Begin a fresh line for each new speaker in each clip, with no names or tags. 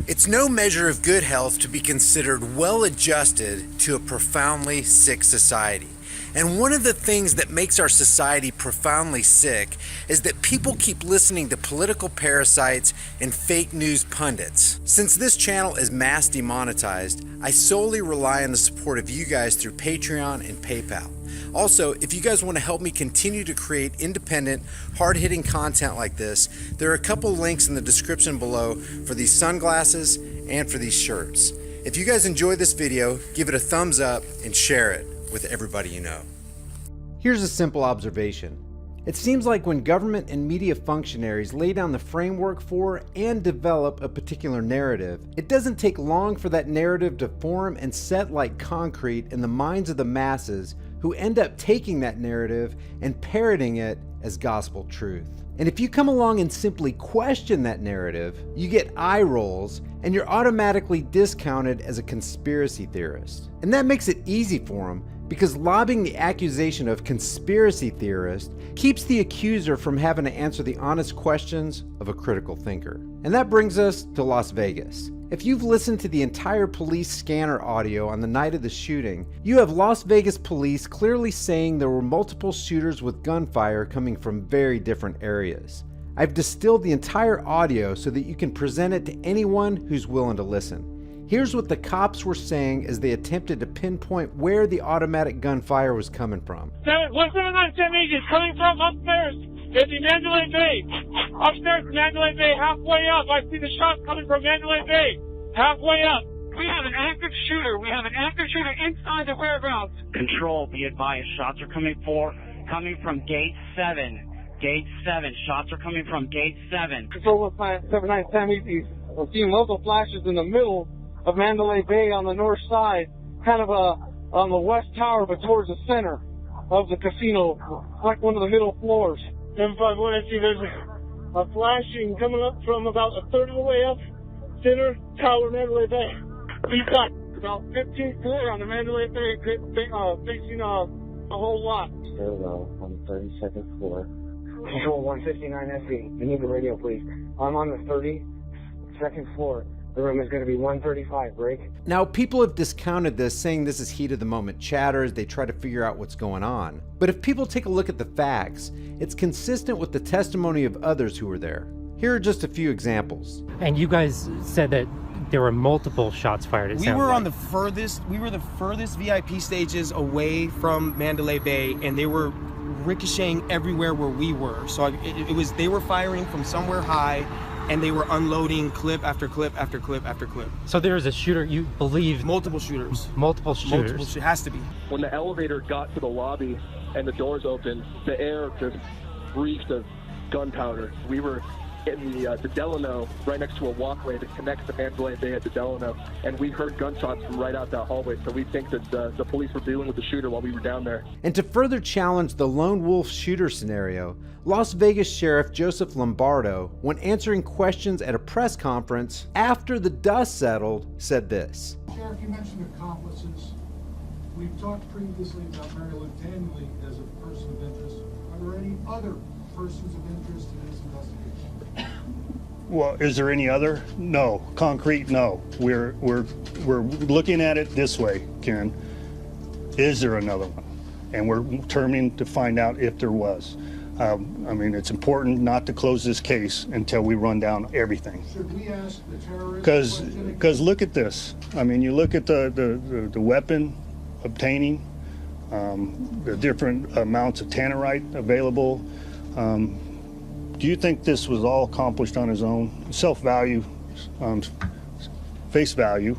It's no measure of good health to be considered well-adjusted to a profoundly sick society. And one of the things that makes our society profoundly sick is that people keep listening to political parasites and fake news pundits. Since this channel is mass demonetized, I solely rely on the support of you guys through Patreon and PayPal. Also, if you guys want to help me continue to create independent, hard-hitting content like this, there are a couple links in the description below for these sunglasses and for these shirts. If you guys enjoyed this video, give it a thumbs up and share it with everybody you know. Here's a simple observation. It seems like when government and media functionaries lay down the framework for and develop a particular narrative, it doesn't take long for that narrative to form and set like concrete in the minds of the masses, who end up taking that narrative and parroting it as gospel truth. And if you come along and simply question that narrative, you get eye rolls and you're automatically discounted as a conspiracy theorist. And that makes it easy for them, because lobbing the accusation of conspiracy theorist keeps the accuser from having to answer the honest questions of a critical thinker. And that brings us to Las Vegas. If you've listened to the entire police scanner audio on the night of the shooting, you have Las Vegas police clearly saying there were multiple shooters with gunfire coming from very different areas. I've distilled the entire audio so that you can present it to anyone who's willing to listen. Here's what the cops were saying as they attempted to pinpoint where the automatic gunfire was coming from.
179 is coming from upstairs at the Mandalay Bay. Upstairs in Mandalay Bay, halfway up. I see the shots coming from Mandalay Bay. Halfway up. We have an active shooter. We have an active shooter inside the warehouse.
Control, be advised. Shots are coming from gate 7. Gate 7. Shots are coming from gate 7.
Control 79 East. We're seeing local flashes in the middle of Mandalay Bay on the north side, kind of on the west tower, but towards the center of the casino, like one of the middle floors. 751, I see there's a flashing coming up from about a third of the way up, center tower, Mandalay Bay. We've got about 15 floor on the Mandalay Bay, facing a whole lot.
Hello, on the 32nd floor. Control 159 SE. You need the radio, please. I'm on the 32nd floor. The room is going to be 135, break.
Now, people have discounted this, saying this is heat of the moment chatter as they try to figure out what's going on. But if people take a look at the facts, it's consistent with the testimony of others who were there. Here are just a few examples.
And you guys said that there were multiple shots fired.
We were the furthest VIP stages away from Mandalay Bay, and they were ricocheting everywhere where we were. So they were firing from somewhere high, and they were unloading clip after clip after clip after clip.
So there is a shooter, you believe?
Multiple shooters.
Multiple shooters.
It has to be.
When the elevator got to the lobby and the doors opened, the air just breathed of gunpowder. We were in the Delano, right next to a walkway that connects the Mandalay Bay at the Delano, and we heard gunshots from right out that hallway, so we think that the police were dealing with the shooter while we were down there.
And to further challenge the lone wolf shooter scenario, Las Vegas Sheriff Joseph Lombardo, when answering questions at a press conference after the dust settled, said this.
Sheriff, you mentioned accomplices. We've talked previously about Mary Lou Danley as a person of interest. Are there any other persons of interest in this investigation?
Well, is there any other? No. Concrete, no. We're looking at it this way, Ken. Is there another one? And we're determined to find out if there was. I mean, it's important not to close this case until we run down everything.
Should we ask the terrorists?
Because look at this. I mean, you look at the weapon obtaining, the different amounts of tannerite available. Do you think this was all accomplished on his own? Self-value, face value,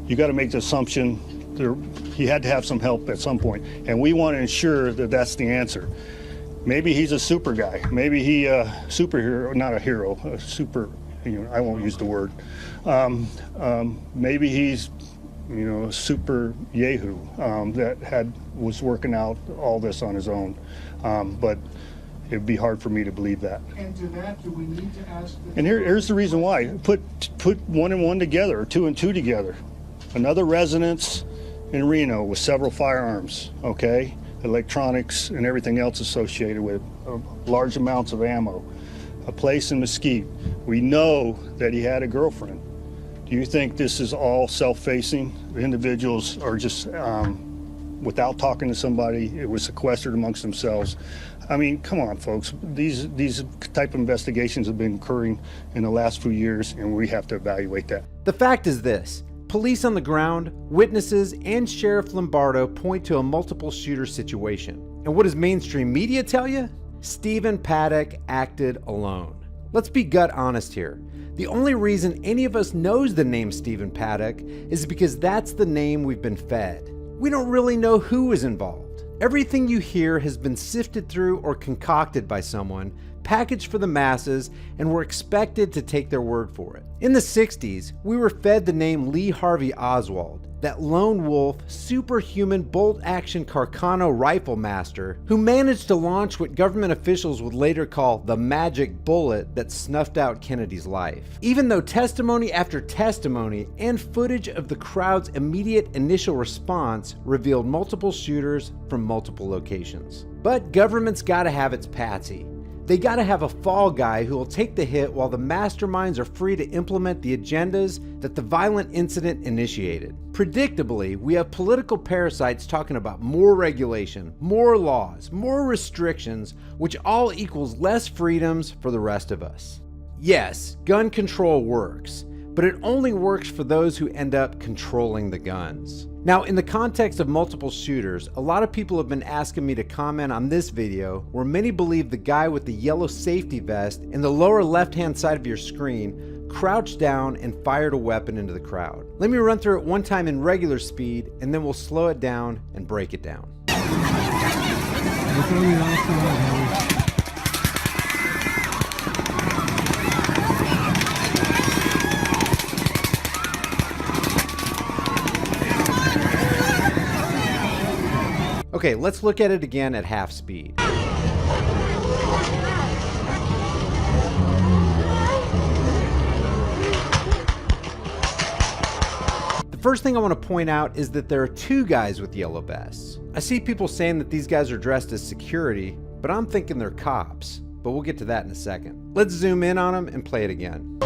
you got to make the assumption he had to have some help at some point, and we want to ensure that that's the answer. Maybe he's a super guy. Maybe he superhero, not a hero, a super. I won't use the word. Maybe he's, a super yahoo that was working out all this on his own, but. It'd be hard for me to believe that.
And to that, do we need to ask?
And here's the reason why. Put one and one together, or two and two together. Another residence in Reno with several firearms, okay? Electronics and everything else associated with large amounts of ammo. a place in Mesquite. We know that he had a girlfriend. Do you think this is all self-facing? Individuals are just, without talking to somebody, it was sequestered amongst themselves. I mean, come on, folks. These type of investigations have been occurring in the last few years, and we have to evaluate that.
The fact is this. Police on the ground, witnesses, and Sheriff Lombardo point to a multiple shooter situation. And what does mainstream media tell you? Stephen Paddock acted alone. Let's be gut honest here. The only reason any of us knows the name Stephen Paddock is because that's the name we've been fed. We don't really know who is involved. Everything you hear has been sifted through or concocted by someone, packaged for the masses, and we're expected to take their word for it. In the 60s, we were fed the name Lee Harvey Oswald, that lone wolf, superhuman bolt-action Carcano rifle master who managed to launch what government officials would later call the magic bullet that snuffed out Kennedy's life. Even though testimony after testimony and footage of the crowd's immediate initial response revealed multiple shooters from multiple locations. But government's gotta have its patsy. They gotta have a fall guy who will take the hit while the masterminds are free to implement the agendas that the violent incident initiated. Predictably, we have political parasites talking about more regulation, more laws, more restrictions, which all equals less freedoms for the rest of us. Yes, gun control works, but it only works for those who end up controlling the guns. Now, in the context of multiple shooters, a lot of people have been asking me to comment on this video where many believe the guy with the yellow safety vest in the lower left-hand side of your screen crouched down and fired a weapon into the crowd. Let me run through it one time in regular speed, and then we'll slow it down and break it down. Okay, let's look at it again at half speed. The first thing I want to point out is that there are two guys with yellow vests. I see people saying that these guys are dressed as security, but I'm thinking they're cops. But we'll get to that in a second. Let's zoom in on them and play it again.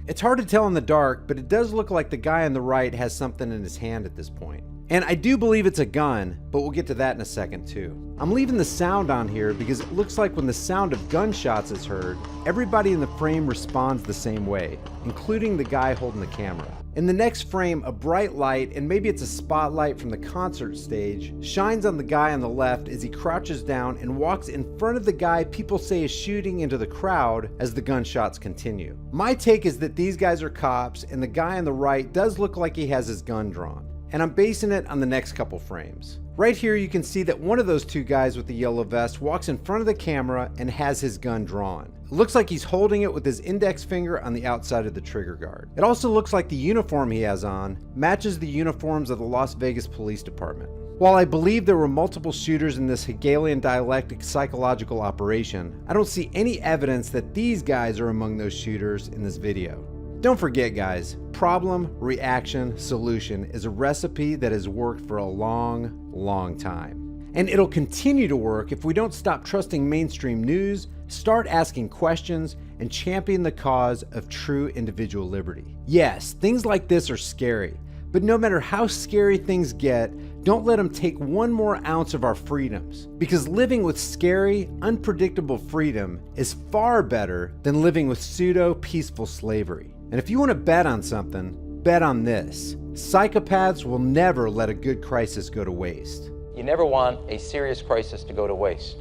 It's hard to tell in the dark, but it does look like the guy on the right has something in his hand at this point. And I do believe it's a gun, but we'll get to that in a second too. I'm leaving the sound on here because it looks like when the sound of gunshots is heard, everybody in the frame responds the same way, including the guy holding the camera. In the next frame, a bright light, and maybe it's a spotlight from the concert stage, shines on the guy on the left as he crouches down and walks in front of the guy people say is shooting into the crowd as the gunshots continue. My take is that these guys are cops, and the guy on the right does look like he has his gun drawn. And I'm basing it on the next couple frames. Right here you can see that one of those two guys with the yellow vest walks in front of the camera and has his gun drawn. It looks like he's holding it with his index finger on the outside of the trigger guard. It also looks like the uniform he has on matches the uniforms of the Las Vegas Police Department. While I believe there were multiple shooters in this Hegelian dialectic psychological operation, I don't see any evidence that these guys are among those shooters in this video. Don't forget, guys, problem, reaction, solution is a recipe that has worked for a long time. And it'll continue to work if we don't stop trusting mainstream news, start asking questions, and champion the cause of true individual liberty. Yes, things like this are scary, but no matter how scary things get, don't let them take one more ounce of our freedoms. Because living with scary, unpredictable freedom is far better than living with pseudo-peaceful slavery. And if you want to bet on something, bet on this. Psychopaths will never let a good crisis go to waste.
You never want a serious crisis to go to waste.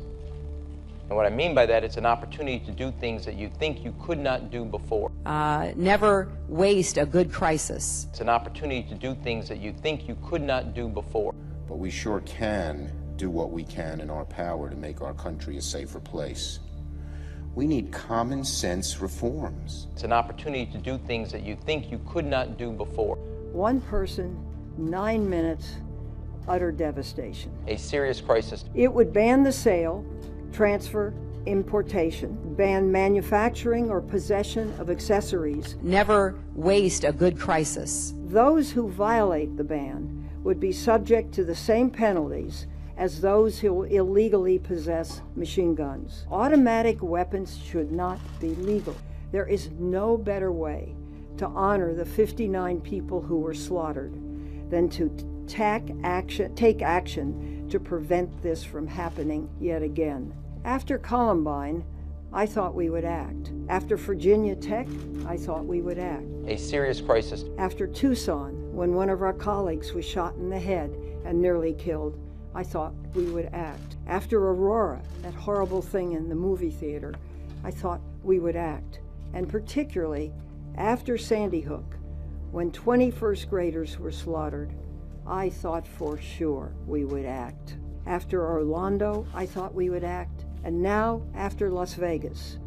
And what I mean by that, it's an opportunity to do things that you think you could not do before.
Never waste a good crisis.
It's an opportunity to do things that you think you could not do before.
But we sure can do what we can in our power to make our country a safer place. We need common sense reforms.
It's an opportunity to do things that you think you could not do before.
One person, 9 minutes, utter devastation.
A serious crisis.
It would ban the sale, transfer, importation, ban manufacturing or possession of accessories.
Never waste a good crisis.
Those who violate the ban would be subject to the same penalties as those who illegally possess machine guns. Automatic weapons should not be legal. There is no better way to honor the 59 people who were slaughtered than to take action to prevent this from happening yet again. After Columbine, I thought we would act. After Virginia Tech, I thought we would act.
A serious crisis.
After Tucson, when one of our colleagues was shot in the head and nearly killed, I thought we would act. After Aurora, that horrible thing in the movie theater, I thought we would act. And particularly after Sandy Hook, when 20 first graders were slaughtered, I thought for sure we would act. After Orlando, I thought we would act. And now, after Las Vegas,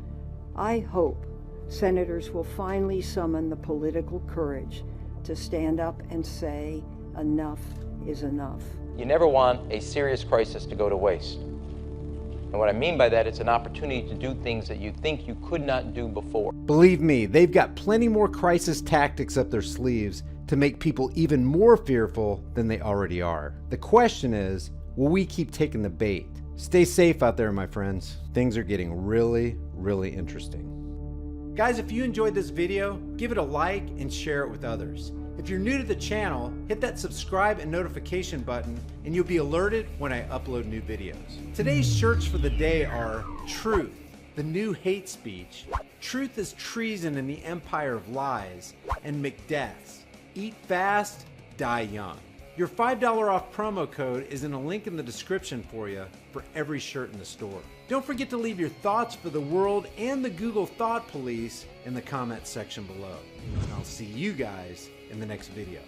I hope senators will finally summon the political courage to stand up and say, enough is enough.
You never want a serious crisis to go to waste. And what I mean by that, it's an opportunity to do things that you think you could not do before.
Believe me, they've got plenty more crisis tactics up their sleeves to make people even more fearful than they already are. The question is, will we keep taking the bait? Stay safe out there, my friends. Things are getting really, really interesting. Guys, if you enjoyed this video, give it a like and share it with others. If you're new to the channel, hit that subscribe and notification button and you'll be alerted when I upload new videos. Today's shirts for the day are Truth, the new hate speech, Truth is treason in the empire of lies, and McDeath's, eat fast, die young. Your $5 off promo code is in a link in the description for you for every shirt in the store. Don't forget to leave your thoughts for the world and the Google Thought Police in the comments section below. And I'll see you guys in the next video.